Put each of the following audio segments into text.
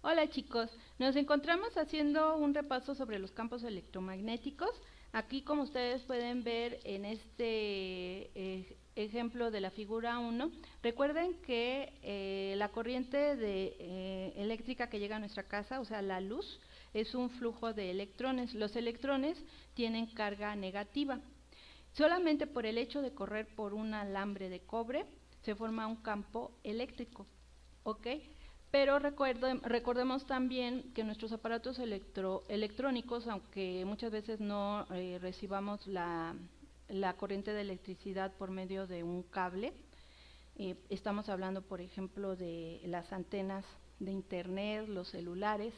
Hola chicos, nos encontramos haciendo un repaso sobre los campos electromagnéticos. Aquí, como ustedes pueden ver en este ejemplo de la figura 1, recuerden que la corriente eléctrica que llega a nuestra casa, o sea la luz, es un flujo de electrones. Los electrones tienen carga negativa. Solamente por el hecho de correr por un alambre de cobre se forma un campo eléctrico, ¿ok? Pero recordemos también que nuestros aparatos electrónicos, aunque muchas veces no recibamos la corriente de electricidad por medio de un cable, estamos hablando, por ejemplo, de las antenas de internet, los celulares.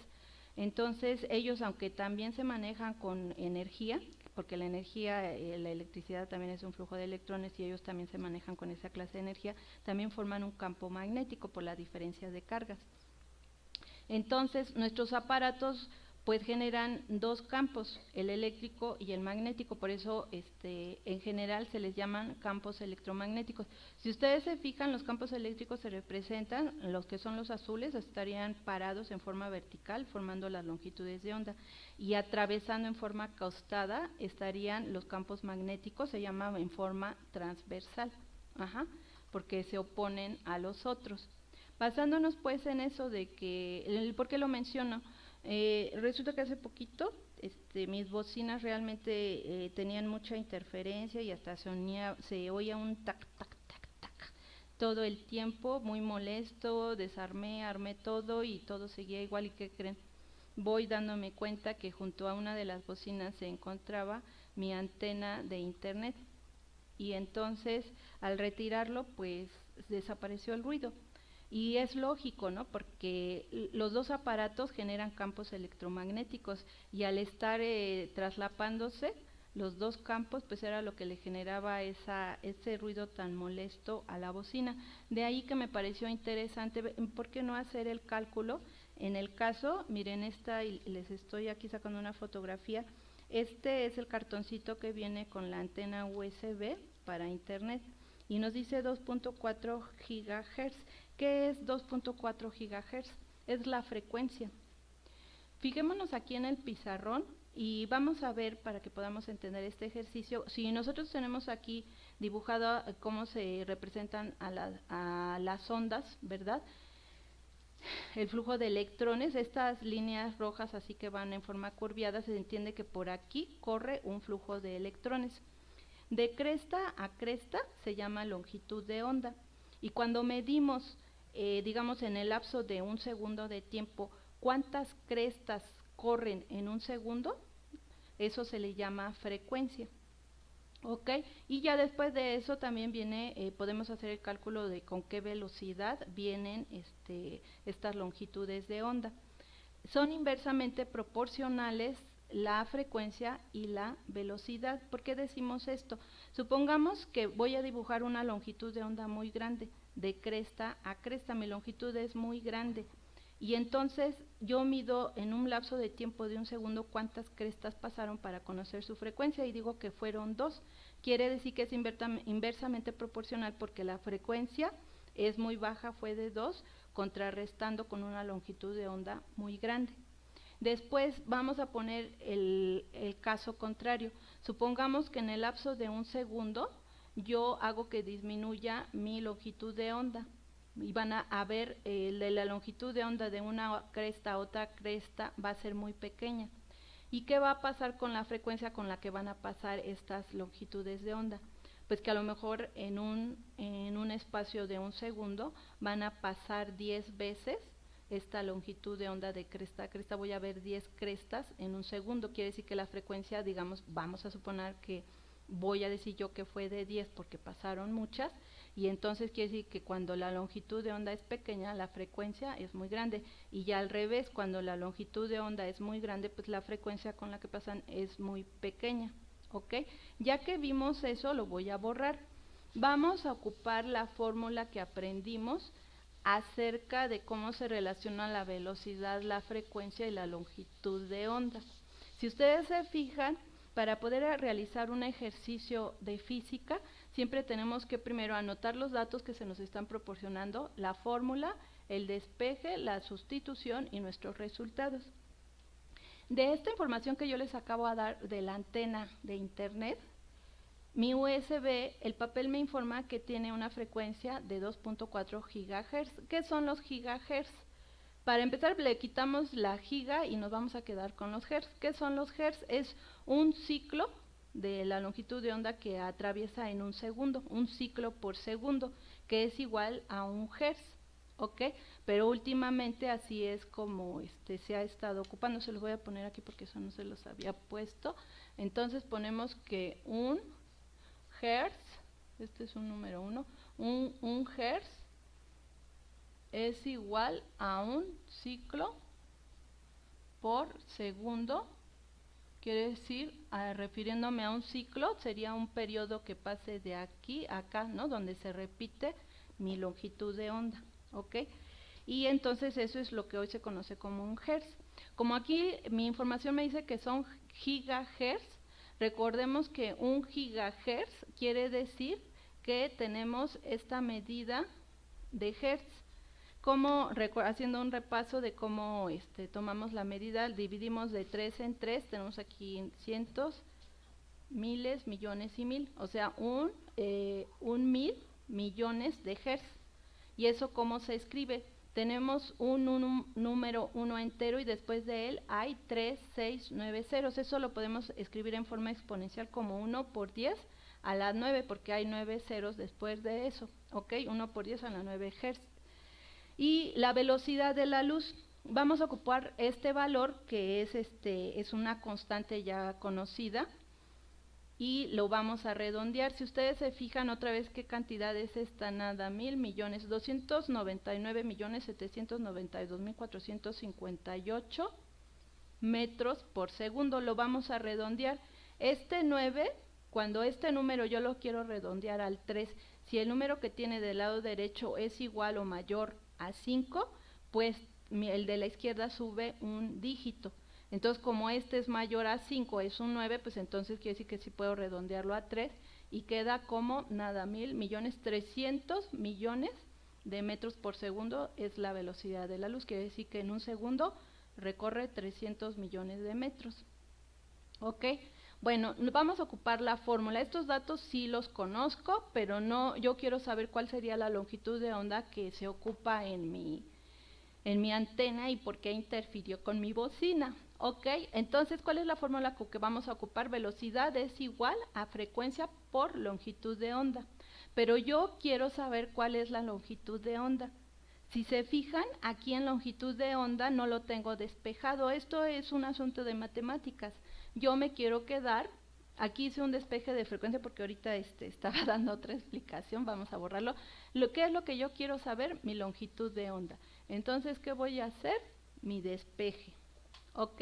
Entonces, ellos, aunque también se manejan con energía, porque la energía, la electricidad también es un flujo de electrones y ellos también se manejan con esa clase de energía, también forman un campo magnético por la diferencia de cargas. Entonces, nuestros aparatos pues generan dos campos, el eléctrico y el magnético, por eso en general se les llaman campos electromagnéticos. Si ustedes se fijan, los campos eléctricos se representan, los que son los azules estarían parados en forma vertical, formando las longitudes de onda, y atravesando en forma costada estarían los campos magnéticos, se llaman en forma transversal, porque se oponen a los otros. Basándonos pues en eso de que, ¿por qué lo menciono? Resulta que hace poquito mis bocinas realmente tenían mucha interferencia y hasta se oía un tac, tac, tac, tac todo el tiempo, muy molesto. Desarmé, armé todo y todo seguía igual. ¿Y qué creen? Voy dándome cuenta que junto a una de las bocinas se encontraba mi antena de internet, y entonces al retirarlo pues desapareció el ruido. Y es lógico, ¿no? Porque los dos aparatos generan campos electromagnéticos y al estar traslapándose los dos campos, pues era lo que le generaba ese ruido tan molesto a la bocina. De ahí que me pareció interesante, ¿por qué no hacer el cálculo? En el caso, miren esta, y les estoy aquí sacando una fotografía. Este es el cartoncito que viene con la antena USB para internet y nos dice 2.4 GHz. ¿Qué es 2.4 GHz? Es la frecuencia. Fijémonos aquí en el pizarrón y vamos a ver, para que podamos entender este ejercicio, si nosotros tenemos aquí dibujado cómo se representan a las ondas, ¿verdad? El flujo de electrones, estas líneas rojas así que van en forma curviada, se entiende que por aquí corre un flujo de electrones. De cresta a cresta se llama longitud de onda, y cuando medimos, digamos en el lapso de un segundo de tiempo, cuántas crestas corren en un segundo, eso se le llama frecuencia. ¿Ok? Y ya después de eso también viene, podemos hacer el cálculo de con qué velocidad vienen estas longitudes de onda. Son inversamente proporcionales la frecuencia y la velocidad. ¿Por qué decimos esto? Supongamos que voy a dibujar una longitud de onda muy grande, de cresta a cresta, mi longitud es muy grande. Y entonces yo mido en un lapso de tiempo de un segundo cuántas crestas pasaron para conocer su frecuencia y digo que fueron 2. Quiere decir que es inversamente proporcional porque la frecuencia es muy baja, fue de 2, contrarrestando con una longitud de onda muy grande. Después vamos a poner el caso contrario. Supongamos que en el lapso de un segundo yo hago que disminuya mi longitud de onda, y van a ver la longitud de onda de una cresta a otra cresta va a ser muy pequeña. ¿Y qué va a pasar con la frecuencia con la que van a pasar estas longitudes de onda? Pues que a lo mejor en un espacio de un segundo van a pasar 10 veces esta longitud de onda de cresta a cresta. Voy a ver 10 crestas en un segundo. Quiere decir que la frecuencia, digamos, vamos a suponer que voy a decir yo que fue de 10 porque pasaron muchas, y entonces quiere decir que cuando la longitud de onda es pequeña, la frecuencia es muy grande, y ya al revés, cuando la longitud de onda es muy grande, pues la frecuencia con la que pasan es muy pequeña. ¿Ok? Ya que vimos eso, lo voy a borrar. Vamos a ocupar la fórmula que aprendimos acerca de cómo se relaciona la velocidad, la frecuencia y la longitud de onda. Si ustedes se fijan, para poder realizar un ejercicio de física, siempre tenemos que primero anotar los datos que se nos están proporcionando, la fórmula, el despeje, la sustitución y nuestros resultados. De esta información que yo les acabo de dar de la antena de internet, mi USB, el papel me informa que tiene una frecuencia de 2.4 GHz. ¿Qué son los gigahertz? Para empezar, le quitamos la giga y nos vamos a quedar con los hertz. ¿Qué son los hertz? Es un ciclo de la longitud de onda que atraviesa en un segundo, un ciclo por segundo, que es igual a un hertz, ¿ok? Pero últimamente así es como se ha estado ocupando. Se los voy a poner aquí porque eso no se los había puesto. Entonces ponemos que un hertz, este es un número 1, un hertz es igual a un ciclo por segundo. Quiere decir, refiriéndome a un ciclo, sería un periodo que pase de aquí a acá, ¿no? Donde se repite mi longitud de onda, ¿ok? Y entonces eso es lo que hoy se conoce como un hertz. Como aquí mi información me dice que son gigahertz, recordemos que un gigahertz quiere decir que tenemos esta medida de hertz. Haciendo un repaso de cómo tomamos la medida, dividimos de 3 en 3, tenemos aquí cientos, miles, millones y mil, o sea, un 1000 millones de hertz. ¿Y eso cómo se escribe? Tenemos un número 1 entero y después de él hay 3, 6, 9 ceros. Eso lo podemos escribir en forma exponencial como 1 por 10 a la 9, porque hay 9 ceros después de eso, ¿ok? 1 por 10 a la 9 hertz. Y la velocidad de la luz, vamos a ocupar este valor que es una constante ya conocida y lo vamos a redondear. Si ustedes se fijan otra vez qué cantidad es esta, nada, 1,000,299,792,458 metros por segundo, lo vamos a redondear. Este 9, cuando este número yo lo quiero redondear al 3, si el número que tiene del lado derecho es igual o mayor a 5, pues el de la izquierda sube un dígito. Entonces, como este es mayor a 5, es un 9, pues entonces quiere decir que sí puedo redondearlo a 3 y queda como nada, 1,000,000,300 millones de metros por segundo es la velocidad de la luz. Quiere decir que en un segundo recorre 300 millones de metros. ¿Ok? Bueno, vamos a ocupar la fórmula. Estos datos sí los conozco, pero no, yo quiero saber cuál sería la longitud de onda que se ocupa en mi antena y por qué interfirió con mi bocina. ¿Ok? Entonces, ¿cuál es la fórmula que vamos a ocupar? Velocidad es igual a frecuencia por longitud de onda. Pero yo quiero saber cuál es la longitud de onda. Si se fijan, aquí en longitud de onda no lo tengo despejado. Esto es un asunto de matemáticas. Yo me quiero quedar, aquí hice un despeje de frecuencia porque ahorita estaba dando otra explicación, vamos a borrarlo. ¿Qué es lo que yo quiero saber? Mi longitud de onda. Entonces, ¿qué voy a hacer? Mi despeje, ¿ok?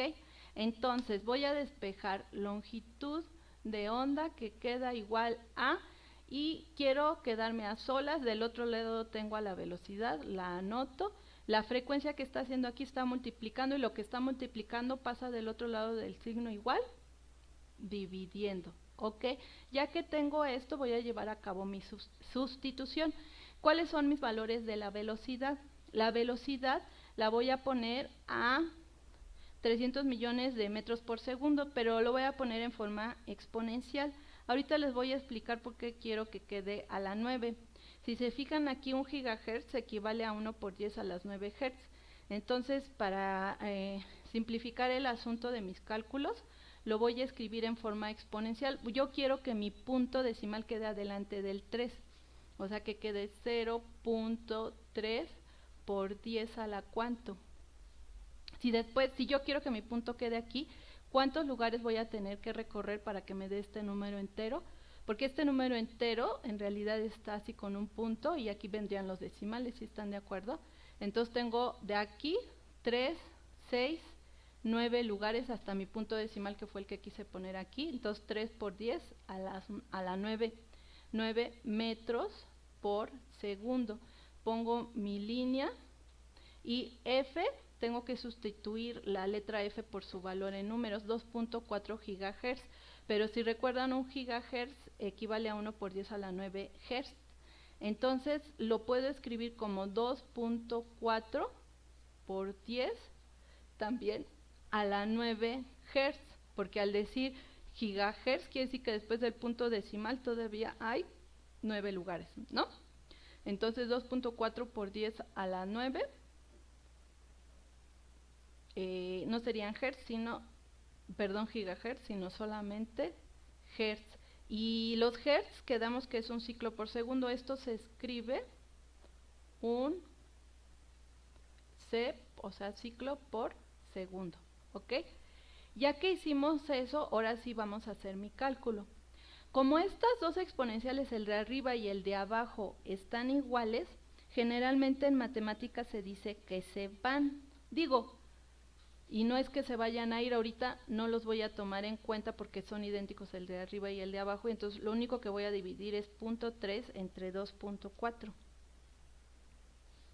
Entonces, voy a despejar longitud de onda que queda igual a, y quiero quedarme a solas, del otro lado tengo a la velocidad, la anoto. La frecuencia que está haciendo aquí está multiplicando y lo que está multiplicando pasa del otro lado del signo igual, dividiendo, ¿ok? Ya que tengo esto, voy a llevar a cabo mi sustitución. ¿Cuáles son mis valores de la velocidad? La velocidad la voy a poner a 300 millones de metros por segundo, pero lo voy a poner en forma exponencial. Ahorita les voy a explicar por qué quiero que quede a la 9. Si se fijan aquí, un gigahertz equivale a 1 por 10 a las 9 hertz. Entonces, para simplificar el asunto de mis cálculos, lo voy a escribir en forma exponencial. Yo quiero que mi punto decimal quede adelante del 3, o sea que quede 0.3 por 10 a la cuánto. Si yo quiero que mi punto quede aquí, ¿cuántos lugares voy a tener que recorrer para que me dé este número entero? Porque este número entero en realidad está así con un punto y aquí vendrían los decimales, si están de acuerdo. Entonces tengo de aquí 3, 6, 9 lugares hasta mi punto decimal, que fue el que quise poner aquí. Entonces 3 por 10 a la 9 metros por segundo. Pongo mi línea y F, tengo que sustituir la letra F por su valor en números, 2.4 GHz. Pero si recuerdan, un gigahertz equivale a 1 por 10 a la 9 Hz. Entonces lo puedo escribir como 2.4 por 10 también a la 9 Hz, porque al decir gigahertz quiere decir que después del punto decimal todavía hay 9 lugares, ¿no? Entonces 2.4 por 10 a la 9 no serían hertz, sino, perdón, gigahertz, sino solamente hertz. Y los hertz quedamos que es un ciclo por segundo. Esto se escribe un C, o sea, ciclo por segundo, ¿ok? Ya que hicimos eso, ahora sí vamos a hacer mi cálculo. Como estas dos exponenciales, el de arriba y el de abajo, están iguales, generalmente en matemáticas se dice que se van. Digo, y no es que se vayan a ir ahorita, no los voy a tomar en cuenta porque son idénticos el de arriba y el de abajo, y entonces lo único que voy a dividir es 0.3 entre 2.4.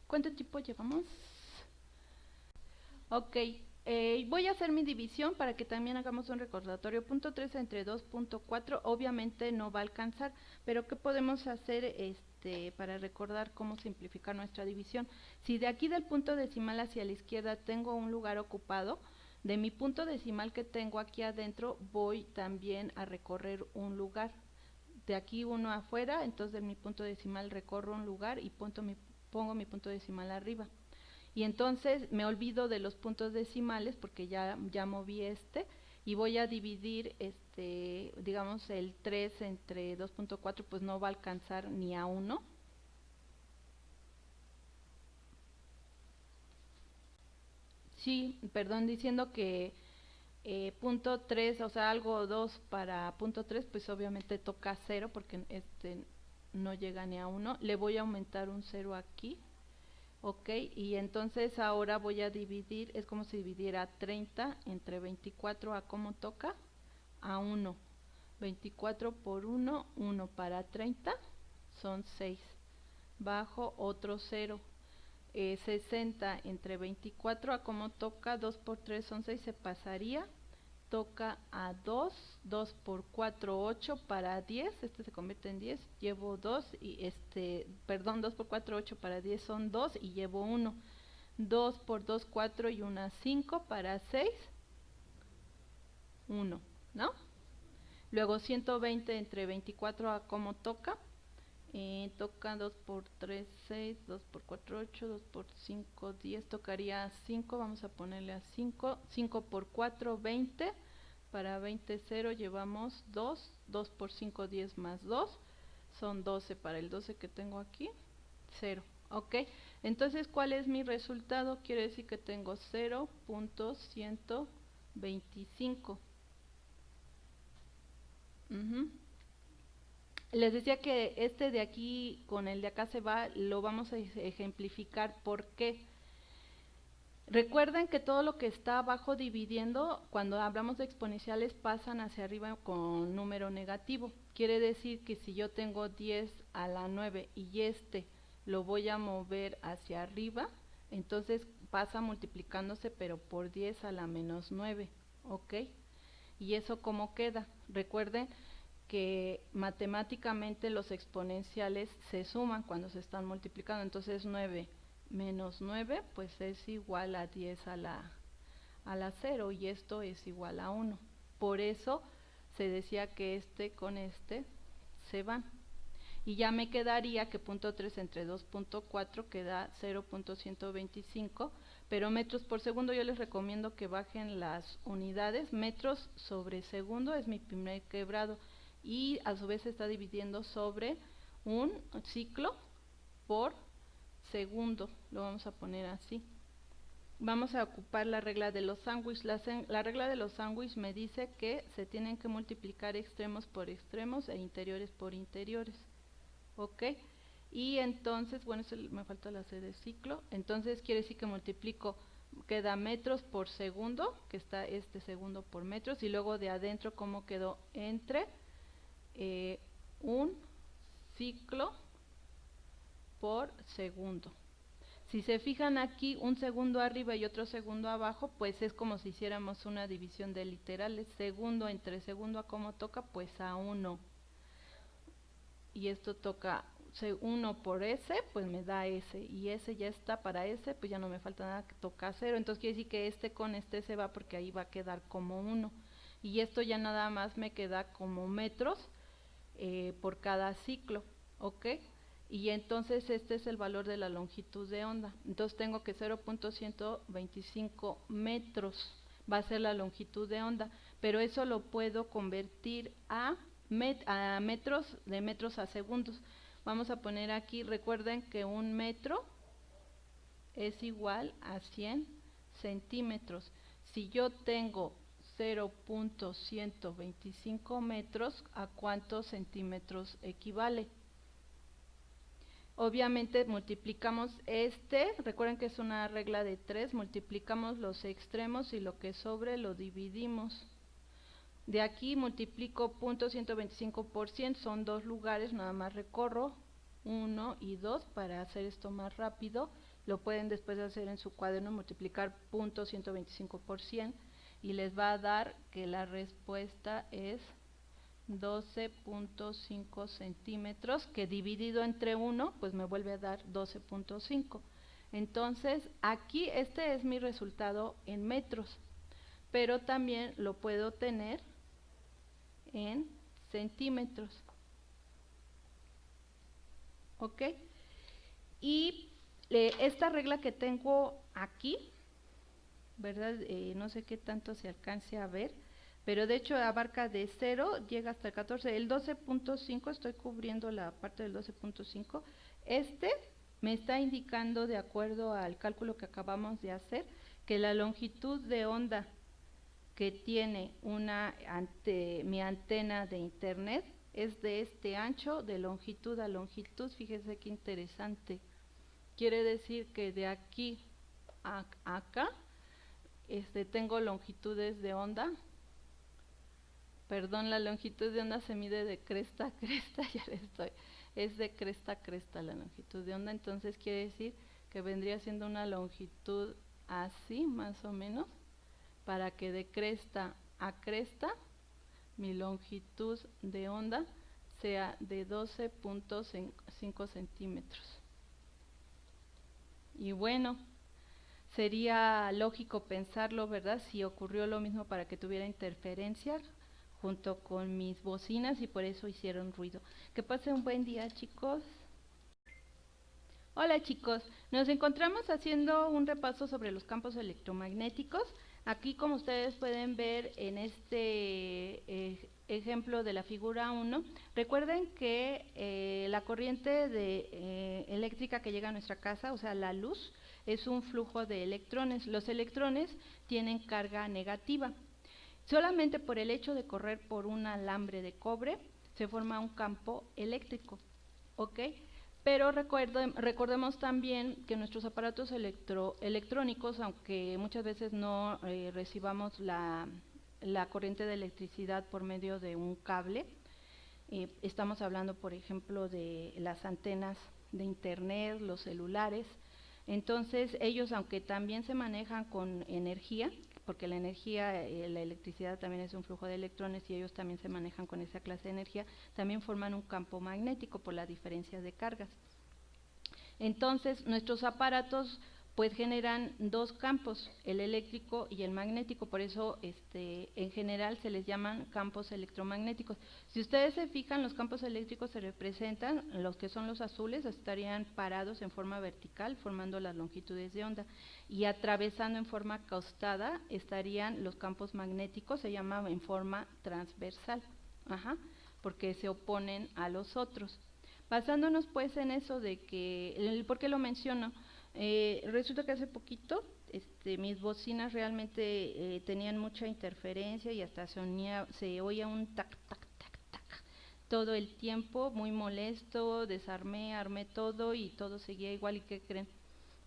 ¿Cuánto tiempo llevamos? Ok, voy a hacer mi división para que también hagamos un recordatorio. 0.3 entre 2.4 obviamente no va a alcanzar, pero ¿qué podemos hacer para recordar cómo simplificar nuestra división? Si de aquí del punto decimal hacia la izquierda tengo un lugar ocupado, de mi punto decimal que tengo aquí adentro voy también a recorrer un lugar. De aquí uno afuera, entonces de mi punto decimal recorro un lugar y pongo mi punto decimal arriba. Y entonces me olvido de los puntos decimales porque ya moví y voy a dividir digamos el 3 entre 2.4, pues no va a alcanzar ni a 1. Sí, perdón, diciendo que punto 3, o sea, algo 2 para punto 3, pues obviamente toca 0 porque no llega ni a 1. Le voy a aumentar un 0 aquí. Ok, y entonces ahora voy a dividir, es como si dividiera 30 entre 24 a cómo toca, a 1. 24 por 1, 1 para 30, son 6. Bajo otro 0. 60 entre 24 a cómo toca, 2 por 3 son 6, se pasaría. Toca a 2, 2 por 4, 8 para 10, se convierte en 10, llevo 2 y perdón, 2 por 4, 8 para 10 son 2 y llevo 1. 2 por 2, 4 y 1, 5 para 6, 1, ¿no? Luego 120 entre 24 a cómo toca, toca 2 por 3, 6, 2 por 4, 8, 2 por 5, 10, tocaría 5, vamos a ponerle a 5, 5 por 4, 20, para 20, 0, llevamos 2, 2 por 5, 10 más 2, son 12, para el 12 que tengo aquí, 0, ok, entonces ¿cuál es mi resultado? Quiere decir que tengo 0.125. Les decía que de aquí con el de acá se va, lo vamos a ejemplificar. ¿Por qué? Recuerden que todo lo que está abajo dividiendo, cuando hablamos de exponenciales, pasan hacia arriba con número negativo. Quiere decir que si yo tengo 10 a la 9 y lo voy a mover hacia arriba, entonces pasa multiplicándose pero por 10 a la menos 9, ¿ok? ¿Y eso cómo queda? Recuerden que matemáticamente los exponenciales se suman cuando se están multiplicando, entonces 9 menos 9 pues es igual a 10 a la 0 y esto es igual a 1. Por eso se decía que con se van. Y ya me quedaría que 0.3 entre 2.4 queda 0.125, pero metros por segundo yo les recomiendo que bajen las unidades. Metros sobre segundo es mi primer quebrado y a su vez se está dividiendo sobre un ciclo por segundo, lo vamos a poner así. Vamos a ocupar la regla de los sándwiches. La regla de los sándwiches me dice que se tienen que multiplicar extremos por extremos e interiores por interiores, ok, y entonces, bueno, me falta la C de ciclo, entonces quiere decir que multiplico, queda metros por segundo, que está segundo por metros, y luego de adentro cómo quedó entre un ciclo por segundo. Si se fijan aquí, un segundo arriba y otro segundo abajo, pues es como si hiciéramos una división de literales. Segundo entre segundo a cómo toca, pues a 1. Y esto toca 1 por S, pues me da S, y S ya está para S, pues ya no me falta nada, que toca 0, entonces quiere decir que este con este se va porque ahí va a quedar como 1, y esto ya nada más me queda como metros por cada ciclo, ¿ok? Y entonces este es el valor de la longitud de onda, entonces tengo que 0.125 metros va a ser la longitud de onda, pero eso lo puedo convertir a metros, de metros a segundos. Vamos a poner aquí, recuerden que un metro es igual a 100 centímetros. Si yo tengo 0.125 metros, ¿a cuántos centímetros equivale? Obviamente multiplicamos recuerden que es una regla de 3, multiplicamos los extremos y lo que sobre lo dividimos. De aquí multiplico 0.125 por 100, son 2 lugares, nada más recorro 1 y 2 para hacer esto más rápido. Lo pueden después hacer en su cuaderno, multiplicar 0.125 por 100 y les va a dar que la respuesta es 12.5 centímetros, que dividido entre 1 pues me vuelve a dar 12.5. Entonces aquí este es mi resultado en metros, pero también lo puedo tener en centímetros, ¿ok? Y esta regla que tengo aquí, ¿verdad? No sé qué tanto se alcance a ver, pero de hecho abarca de 0, llega hasta el 14, el 12.5, estoy cubriendo la parte del 12.5, me está indicando, de acuerdo al cálculo que acabamos de hacer, que la longitud de onda que tiene mi antena de internet es de este ancho, de longitud a longitud. Fíjese qué interesante. Quiere decir que de aquí a acá tengo longitudes de onda. Perdón, la longitud de onda se mide de cresta a cresta, ya le estoy. Es de cresta a cresta la longitud de onda, entonces quiere decir que vendría siendo una longitud así, más o menos, para que de cresta a cresta mi longitud de onda sea de 12.5 centímetros. Y bueno, sería lógico pensarlo, ¿verdad? Si ocurrió lo mismo para que tuviera interferencia junto con mis bocinas y por eso hicieron ruido. Que pasen un buen día, chicos. Hola chicos, nos encontramos haciendo un repaso sobre los campos electromagnéticos. Aquí, como ustedes pueden ver en este ejemplo de la figura 1, recuerden que la corriente eléctrica que llega a nuestra casa, o sea la luz, es un flujo de electrones. Los electrones tienen carga negativa. Solamente por el hecho de correr por un alambre de cobre se forma un campo eléctrico, ¿ok? Pero recordemos también que nuestros aparatos electrónicos, aunque muchas veces no recibamos la corriente de electricidad por medio de un cable, estamos hablando, por ejemplo, de las antenas de internet, los celulares. Entonces ellos, aunque también se manejan con energía, porque la energía, la electricidad también es un flujo de electrones y ellos también se manejan con esa clase de energía, también forman un campo magnético por la diferencia de cargas. Entonces nuestros aparatos pues generan dos campos, el eléctrico y el magnético, por eso en general se les llaman campos electromagnéticos. Si ustedes se fijan, los campos eléctricos se representan, los que son los azules estarían parados en forma vertical formando las longitudes de onda y atravesando en forma acostada estarían los campos magnéticos, se llaman en forma transversal, porque se oponen a los otros. Basándonos pues en eso de que, ¿por qué lo menciono? Resulta que hace poquito mis bocinas realmente tenían mucha interferencia y hasta se oía un tac, tac, tac, tac todo el tiempo, muy molesto. Armé todo y todo seguía igual. ¿Y qué creen?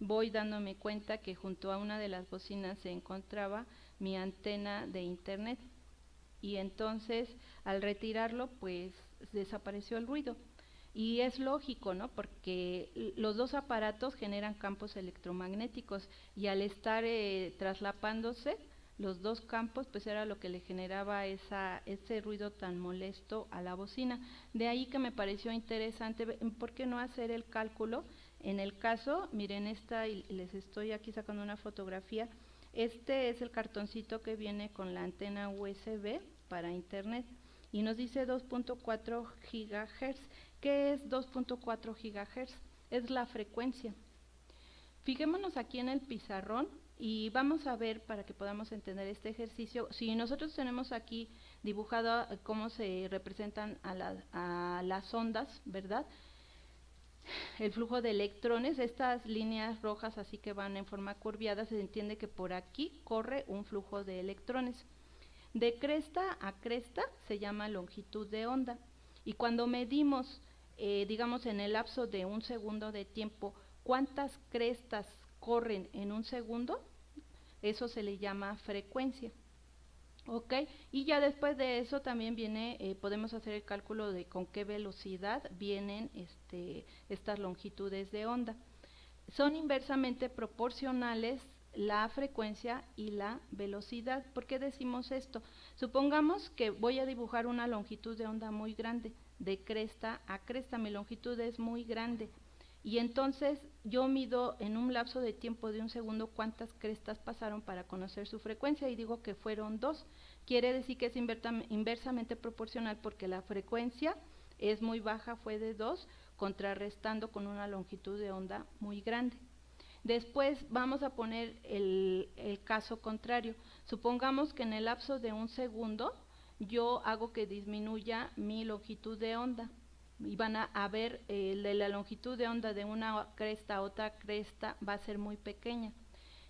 Voy dándome cuenta que junto a una de las bocinas se encontraba mi antena de internet y entonces al retirarlo pues desapareció el ruido. Y es lógico, ¿no? Porque los dos aparatos generan campos electromagnéticos y al estar traslapándose, los dos campos, pues era lo que le generaba ese ruido tan molesto a la bocina. De ahí que me pareció interesante, ¿por qué no hacer el cálculo? En el caso, miren esta, y les estoy aquí sacando una fotografía. Este es el cartoncito que viene con la antena USB para internet y nos dice 2.4 GHz. ¿Qué es 2.4 GHz? Es la frecuencia. Fijémonos aquí en el pizarrón y vamos a ver, para que podamos entender este ejercicio, si nosotros tenemos aquí dibujado cómo se representan a las ondas, ¿verdad? El flujo de electrones, estas líneas rojas así que van en forma curviada, se entiende que por aquí corre un flujo de electrones. De cresta a cresta se llama longitud de onda, y cuando medimos, digamos en el lapso de un segundo de tiempo, cuántas crestas corren en un segundo, eso se le llama frecuencia. Ok, y ya después de eso también viene, podemos hacer el cálculo de con qué velocidad vienen estas longitudes de onda. Son inversamente proporcionales la frecuencia y la velocidad. ¿Por qué decimos esto? Supongamos que voy a dibujar una longitud de onda muy grande, de cresta a cresta, mi longitud es muy grande. Y entonces yo mido en un lapso de tiempo de un segundo cuántas crestas pasaron para conocer su frecuencia y digo que fueron 2. Quiere decir que es inversamente proporcional porque la frecuencia es muy baja, fue de 2, contrarrestando con una longitud de onda muy grande. Después vamos a poner el caso contrario. Supongamos que en el lapso de un segundo yo hago que disminuya mi longitud de onda. Y van a ver la longitud de onda de una cresta a otra cresta va a ser muy pequeña.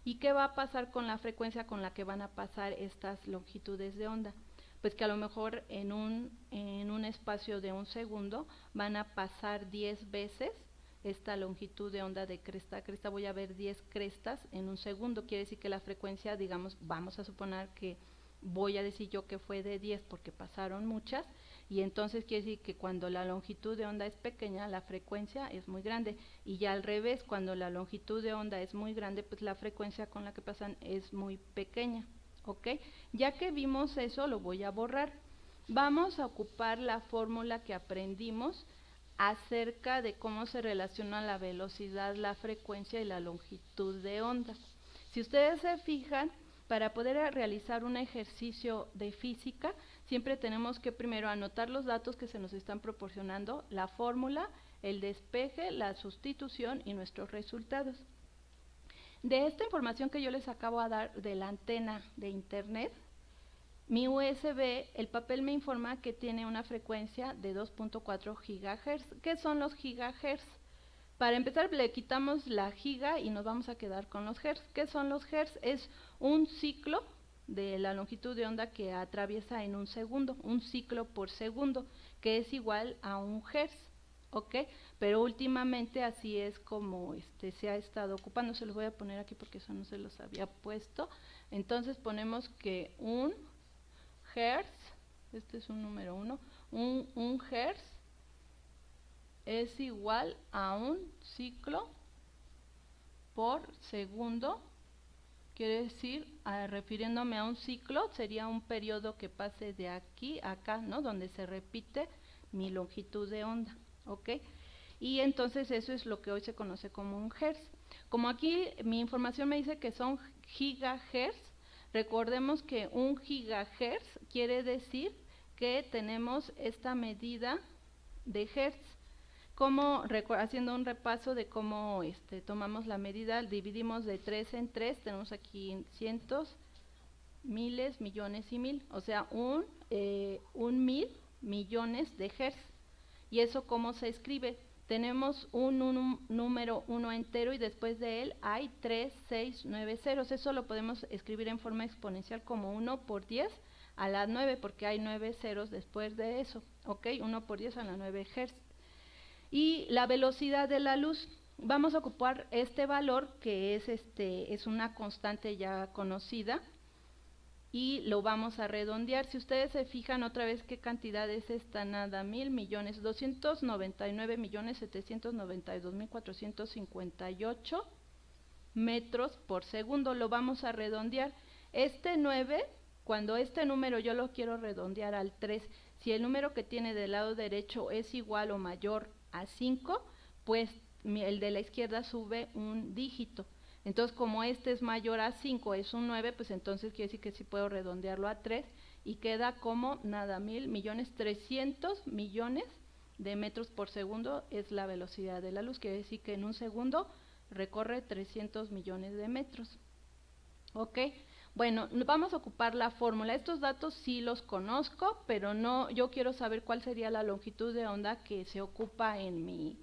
¿Y qué va a pasar con la frecuencia con la que van a pasar estas longitudes de onda? Pues que a lo mejor en un espacio de un segundo van a pasar 10 veces esta longitud de onda de cresta a cresta. Voy a ver 10 crestas en un segundo. Quiere decir que la frecuencia, digamos, vamos a suponer que voy a decir yo que fue de 10 porque pasaron muchas, y entonces quiere decir que cuando la longitud de onda es pequeña, la frecuencia es muy grande, y ya al revés, cuando la longitud de onda es muy grande, pues la frecuencia con la que pasan es muy pequeña. ¿Ok? Ya que vimos eso, lo voy a borrar. Vamos a ocupar la fórmula que aprendimos acerca de cómo se relaciona la velocidad, la frecuencia y la longitud de onda. Si ustedes se fijan, para poder realizar un ejercicio de física, siempre tenemos que primero anotar los datos que se nos están proporcionando, la fórmula, el despeje, la sustitución y nuestros resultados. De esta información que yo les acabo de dar de la antena de internet, mi USB, el papel me informa que tiene una frecuencia de 2.4 GHz. ¿Qué son los gigahertz? Para empezar, le quitamos la giga y nos vamos a quedar con los hertz. ¿Qué son los hertz? Es un ciclo de la longitud de onda que atraviesa en un segundo, un ciclo por segundo, que es igual a un hertz. ¿Ok? Pero últimamente así es como se ha estado ocupando. Se los voy a poner aquí porque eso no se los había puesto. Entonces ponemos que un hertz, este es un número 1, un hertz es igual a un ciclo por segundo. Quiere decir, refiriéndome a un ciclo, sería un periodo que pase de aquí a acá, ¿no? Donde se repite mi longitud de onda, ¿ok? Y entonces eso es lo que hoy se conoce como un hertz. Como aquí mi información me dice que son gigahertz, recordemos que un gigahertz quiere decir que tenemos esta medida de hertz. Haciendo un repaso de cómo tomamos la medida, dividimos de 3 en 3, tenemos aquí cientos, miles, millones y mil, o sea, un 1000 millones de hertz. ¿Y eso cómo se escribe? Tenemos un número 1 entero y después de él hay 3, 6, 9 ceros. Eso lo podemos escribir en forma exponencial como 1 por 10 a la 9, porque hay 9 ceros después de eso, ¿ok? 1 por 10 a la 9 hertz. Y la velocidad de la luz, vamos a ocupar este valor que es una constante ya conocida y lo vamos a redondear. Si ustedes se fijan otra vez qué cantidad es esta, nada, 1000 millones, 299 millones 792 mil 458 metros por segundo, lo vamos a redondear. Este 9, cuando este número yo lo quiero redondear al 3, si el número que tiene del lado derecho es igual o mayor a 5, pues el de la izquierda sube un dígito. Entonces, como este es mayor a 5, es un 9, pues entonces quiere decir que sí puedo redondearlo a 3 y queda como nada, 1.000.000.300 millones de metros por segundo es la velocidad de la luz. Quiere decir que en un segundo recorre 300 millones de metros. ¿Ok? Bueno, vamos a ocupar la fórmula. Estos datos sí los conozco, pero no, yo quiero saber cuál sería la longitud de onda que se ocupa en mi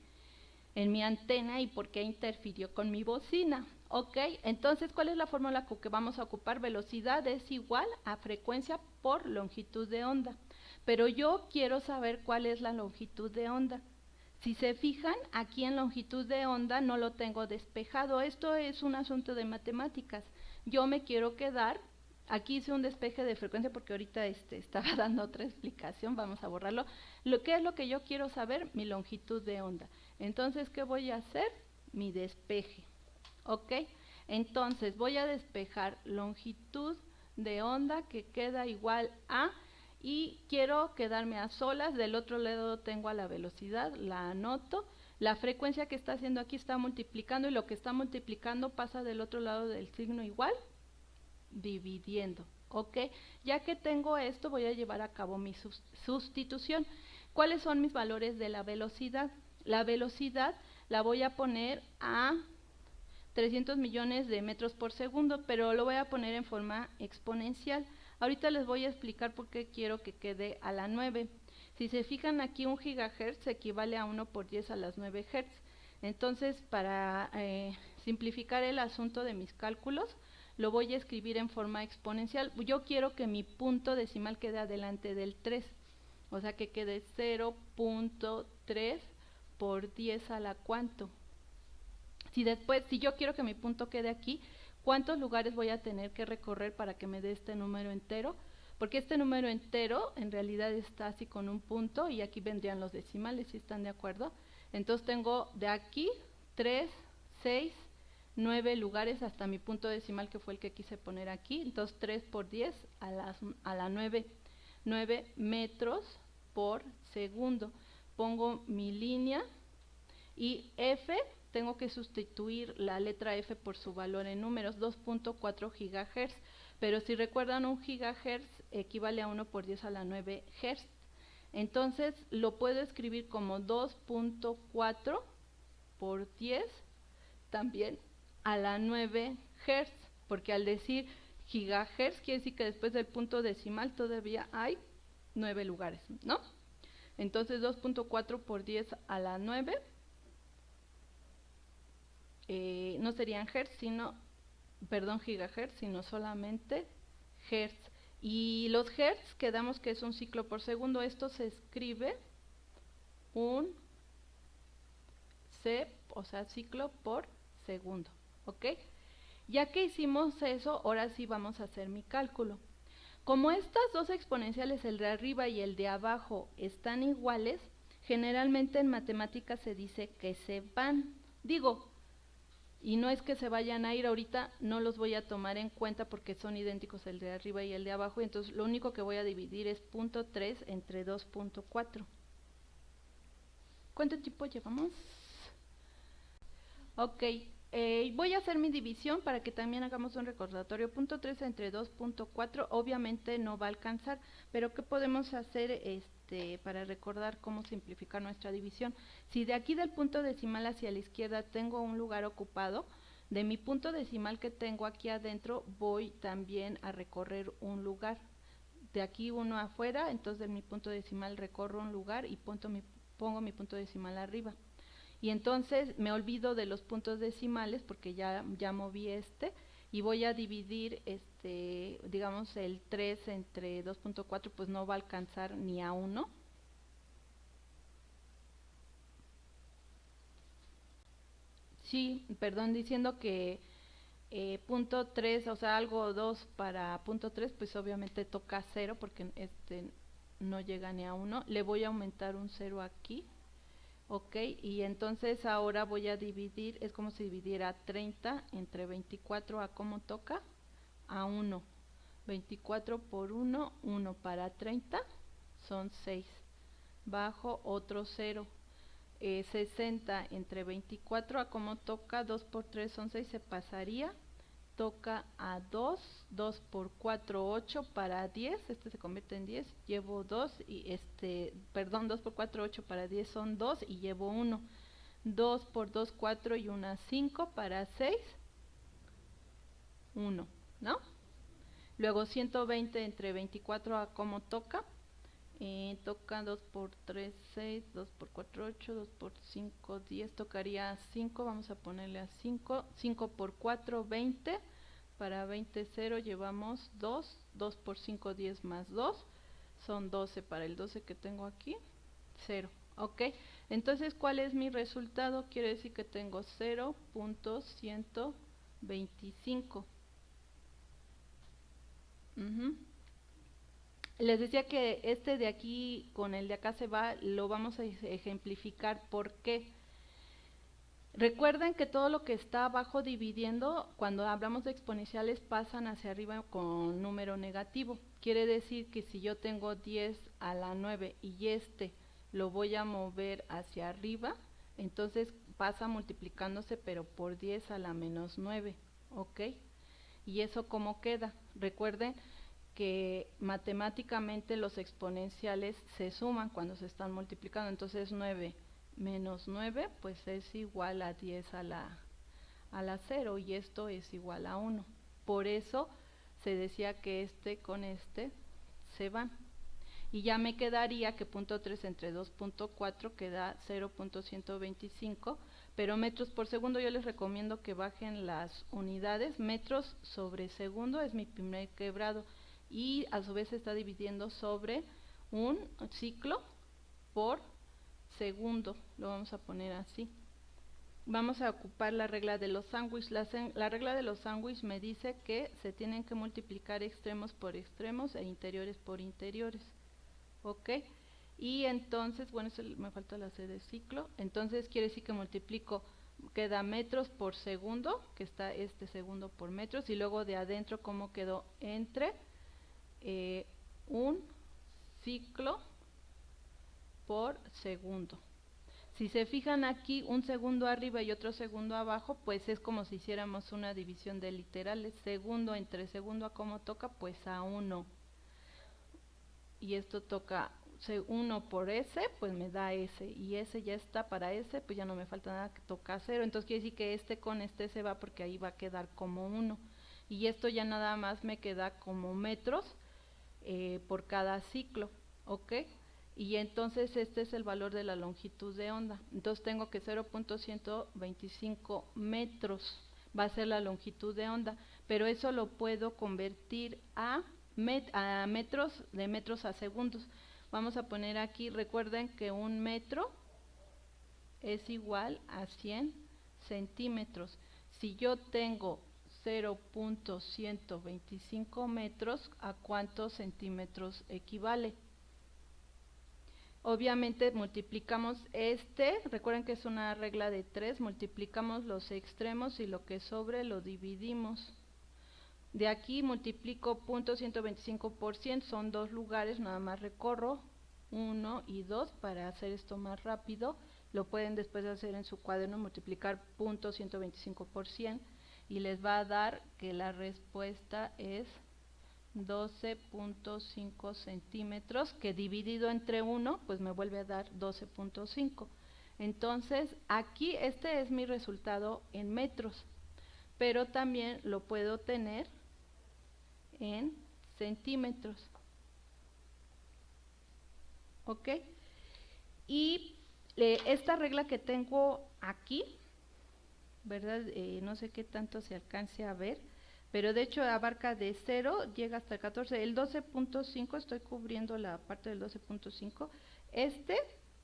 antena y por qué interfirió con mi bocina. Ok, entonces, ¿cuál es la fórmula que vamos a ocupar? Velocidad es igual a frecuencia por longitud de onda. Pero yo quiero saber cuál es la longitud de onda. Si se fijan, aquí en longitud de onda no lo tengo despejado. Esto es un asunto de matemáticas. Yo me quiero quedar, aquí hice un despeje de frecuencia porque ahorita estaba dando otra explicación, vamos a borrarlo. ¿Qué es lo que yo quiero saber? Mi longitud de onda. Entonces, ¿qué voy a hacer? Mi despeje. ¿Ok? Entonces, voy a despejar longitud de onda que queda igual a, y quiero quedarme a solas, del otro lado tengo a la velocidad, la anoto, la frecuencia que está haciendo aquí está multiplicando y lo que está multiplicando pasa del otro lado del signo igual, dividiendo. ¿Ok? Ya que tengo esto, voy a llevar a cabo mi sustitución. ¿Cuáles son mis valores de la velocidad? La velocidad la voy a poner a 300 millones de metros por segundo, pero lo voy a poner en forma exponencial. Ahorita les voy a explicar por qué quiero que quede a la 9. Si se fijan aquí, 1 gigahertz equivale a 1 por 10 a las 9 hertz. Entonces, para simplificar el asunto de mis cálculos, lo voy a escribir en forma exponencial. Yo quiero que mi punto decimal quede adelante del 3, o sea que quede 0.3 por 10 a la ¿cuánto? Si yo quiero que mi punto quede aquí, ¿cuántos lugares voy a tener que recorrer para que me dé este número entero? Porque este número entero en realidad está así con un punto y aquí vendrían los decimales, ¿sí están de acuerdo? Entonces tengo de aquí 3, 6, 9 lugares hasta mi punto decimal, que fue el que quise poner aquí. Entonces 3 por 10 a la 9 metros por segundo. Pongo mi línea y F, tengo que sustituir la letra F por su valor en números, 2.4 gigahertz. Pero si recuerdan, 1 gigahertz equivale a 1 por 10 a la 9 hertz. Entonces lo puedo escribir como 2.4 por 10 también a la 9 hertz, porque al decir gigahertz quiere decir que después del punto decimal todavía hay 9 lugares, ¿no? Entonces 2.4 por 10 a la 9 no serían hertz, gigahertz, sino solamente hertz. Y los hertz quedamos que es un ciclo por segundo. Esto se escribe un o sea, ciclo por segundo. ¿Ok? Ya que hicimos eso, ahora sí vamos a hacer mi cálculo. Como estas dos exponenciales, el de arriba y el de abajo, están iguales, generalmente en matemáticas se dice que se van. Y no es que se vayan a ir ahorita, no los voy a tomar en cuenta porque son idénticos el de arriba y el de abajo, entonces lo único que voy a dividir es 0.3 entre 2.4. ¿Cuánto tiempo llevamos? Ok, voy a hacer mi división para que también hagamos un recordatorio. 0.3 entre 2.4 obviamente no va a alcanzar, pero ¿qué podemos hacer para recordar cómo simplificar nuestra división? Si de aquí del punto decimal hacia la izquierda tengo un lugar ocupado, de mi punto decimal que tengo aquí adentro voy también a recorrer un lugar. De aquí uno afuera, entonces de mi punto decimal recorro un lugar y pongo mi punto decimal arriba. Y entonces me olvido de los puntos decimales porque ya moví y voy a dividir digamos el 3 entre 2.4, pues no va a alcanzar ni a 1. Sí, perdón, diciendo que punto 3, o sea, algo 2 para punto 3, pues obviamente toca 0 porque no llega ni a 1. Le voy a aumentar un 0 aquí. Ok, y entonces ahora voy a dividir, es como si dividiera 30 entre 24 a cómo toca, a 1. 24 por 1, 1 para 30, son 6. Bajo otro 0. 60 entre 24, a como toca, 2 por 3 son 6, se pasaría. Toca a 2, 2 por 4, 8 para 10, este se convierte en 10, llevo 2 y perdón, 2 por 4, 8 para 10 son 2 y llevo 1. 2 por 2, 4 y 1, 5 para 6, 1, ¿no? Luego 120 entre 24 a como toca, toca 2 por 3, 6, 2 por 4, 8, 2 por 5, 10, tocaría 5, vamos a ponerle a 5, 5 por 4, 20, para 20, 0, llevamos 2, 2 por 5, 10 más 2, son 12, para el 12 que tengo aquí, 0, ok, entonces ¿cuál es mi resultado? Quiere decir que tengo 0.125. Les decía que este de aquí con el de acá se va, lo vamos a ejemplificar. ¿Por qué? Recuerden que todo lo que está abajo dividiendo, cuando hablamos de exponenciales, pasan hacia arriba con número negativo. Quiere decir que si yo tengo 10 a la 9 y este lo voy a mover hacia arriba, entonces pasa multiplicándose pero por 10 a la menos 9, ¿ok? ¿Y eso cómo queda? Recuerden que matemáticamente los exponenciales se suman cuando se están multiplicando, entonces 9 menos 9 pues es igual a 10 a la 0 y esto es igual a 1. Por eso se decía que este con este se van. Y ya me quedaría que punto 3 entre 2.4 queda 0.125, pero metros por segundo yo les recomiendo que bajen las unidades. Metros sobre segundo es mi primer quebrado y a su vez se está dividiendo sobre un ciclo por segundo, lo vamos a poner así. Vamos a ocupar la regla de los sándwiches. La regla de los sándwiches me dice que se tienen que multiplicar extremos por extremos e interiores por interiores, ok, y entonces, bueno, eso me falta la C de ciclo, entonces quiere decir que multiplico, queda metros por segundo, que está este segundo por metros, y luego de adentro como quedó entre un ciclo por segundo. Si se fijan aquí, un segundo arriba y otro segundo abajo, pues es como si hiciéramos una división de literales. Segundo entre segundo a como toca, pues a 1. Y esto toca 1 por S, pues me da S. Y S ya está para S, pues ya no me falta nada, que toca 0. Entonces quiere decir que este con este se va porque ahí va a quedar como 1. Y esto ya nada más me queda como metros por cada ciclo, ¿ok? Y entonces este es el valor de la longitud de onda. Entonces tengo que 0.125 metros va a ser la longitud de onda, pero eso lo puedo convertir a metros, de metros a segundos. Vamos a poner aquí, recuerden que un metro es igual a 100 centímetros. Si yo tengo 0.125 metros, ¿a cuántos centímetros equivale? Obviamente multiplicamos recuerden que es una regla de 3, multiplicamos los extremos y lo que sobre lo dividimos. De aquí multiplico 0.125 por 100, son 2 lugares, nada más recorro 1 y 2 para hacer esto más rápido. Lo pueden después hacer en su cuaderno, multiplicar 0.125 por 100 y les va a dar que la respuesta es 12.5 centímetros, que dividido entre 1 pues me vuelve a dar 12.5. Entonces aquí este es mi resultado en metros, pero también lo puedo tener en centímetros, ok. Y esta regla que tengo aquí, ¿verdad? No sé qué tanto se alcance a ver, pero de hecho abarca de 0, llega hasta el 14, el 12.5, estoy cubriendo la parte del 12.5,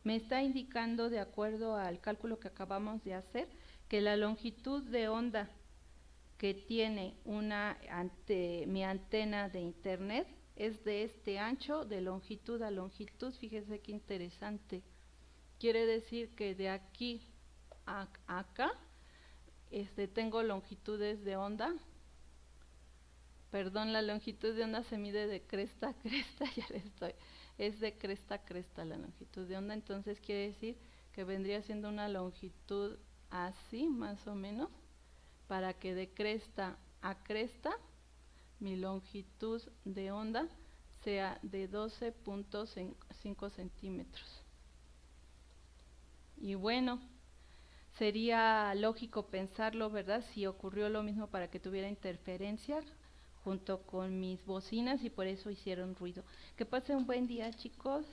me está indicando, de acuerdo al cálculo que acabamos de hacer, que la longitud de onda que tiene mi antena de internet es de este ancho, de longitud a longitud. Fíjese qué interesante, quiere decir que de aquí a acá tengo longitudes de onda Perdón, la longitud de onda se mide de cresta a cresta, ya le estoy. Es de cresta a cresta la longitud de onda, entonces quiere decir que vendría siendo una longitud así, más o menos, para que de cresta a cresta mi longitud de onda sea de 12.5 centímetros. Y bueno, sería lógico pensarlo, ¿verdad? Si ocurrió lo mismo para que tuviera interferencia junto con mis bocinas y por eso hicieron ruido. Que pasen un buen día, chicos.